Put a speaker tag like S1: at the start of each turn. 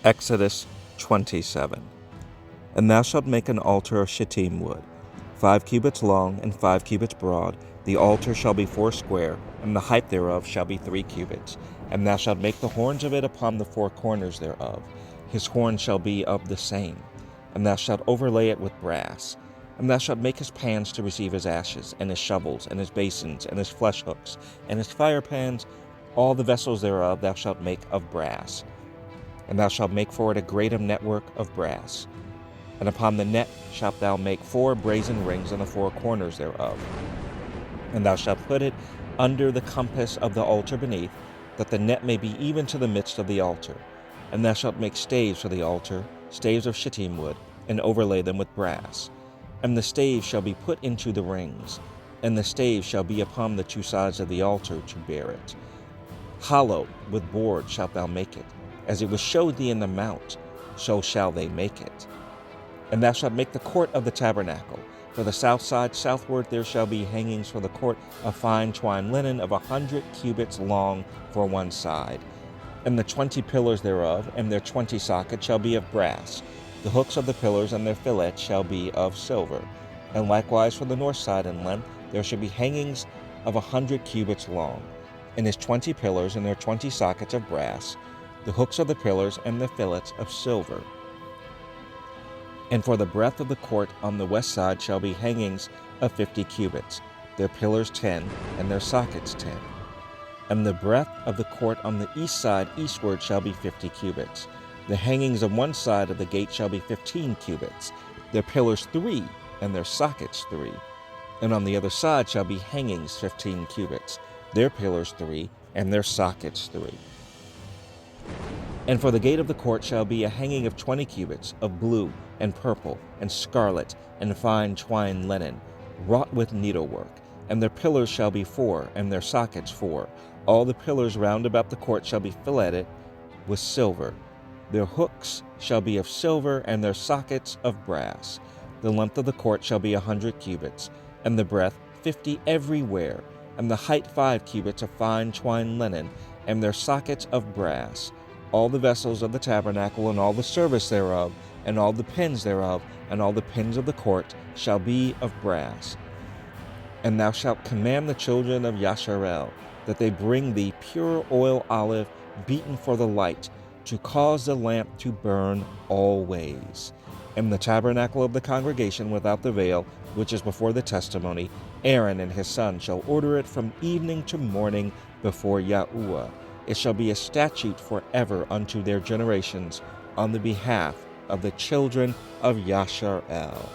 S1: Exodus 27. And thou shalt make an altar of shittim wood, 5 cubits long and 5 cubits broad. The altar shall be 4 square, and the height thereof shall be 3 cubits. And thou shalt make the horns of it upon the 4 corners thereof. His horn shall be of the same. And thou shalt overlay it with brass. And thou shalt make his pans to receive his ashes, and his shovels, and his basins, and his flesh hooks, and his fire pans. All the vessels thereof thou shalt make of brass. And thou shalt make for it a grate of network of brass. And upon the net shalt thou make 4 brazen rings on the 4 corners thereof. And thou shalt put it under the compass of the altar beneath, that the net may be even to the midst of the altar. And thou shalt make staves for the altar, staves of shittim wood, and overlay them with brass. And the staves shall be put into the rings, and the staves shall be upon the 2 sides of the altar to bear it. Hollow with board shalt thou make it, as it was showed thee in the mount, so shall they make it. And thou shalt make the court of the tabernacle. For the south side southward there shall be hangings for the court of fine twined linen of 100 cubits long for one side. And the 20 pillars thereof, and their 20 sockets shall be of brass. The hooks of the pillars and their fillets shall be of silver. And likewise for the north side in length there shall be hangings of 100 cubits long. And his 20 pillars and their 20 sockets of brass, the hooks of the pillars and the fillets of silver. And for the breadth of the court on the west side shall be hangings of 50 cubits, their pillars 10, and their sockets 10. And the breadth of the court on the east side eastward shall be 50 cubits. The hangings of one side of the gate shall be 15 cubits, their pillars 3, and their sockets 3. And on the other side shall be hangings 15 cubits, their pillars 3, and their sockets 3. And for the gate of the court shall be a hanging of 20 cubits, of blue, and purple, and scarlet, and fine twined linen, wrought with needlework. And their pillars shall be 4, and their sockets 4. All the pillars round about the court shall be filleted with silver. Their hooks shall be of silver, and their sockets of brass. The length of the court shall be 100 cubits, and the breadth 50 everywhere, and the height 5 cubits of fine twined linen, and their sockets of brass. All the vessels of the tabernacle, and all the service thereof, and all the pins thereof, and all the pins of the court shall be of brass. And thou shalt command the children of Yasharel that they bring thee pure oil olive beaten for the light, to cause the lamp to burn always. And the tabernacle of the congregation without the veil, which is before the testimony, Aaron and his son shall order it from evening to morning before Yahuwah. It shall be a statute forever unto their generations on the behalf of the children of Yasharel.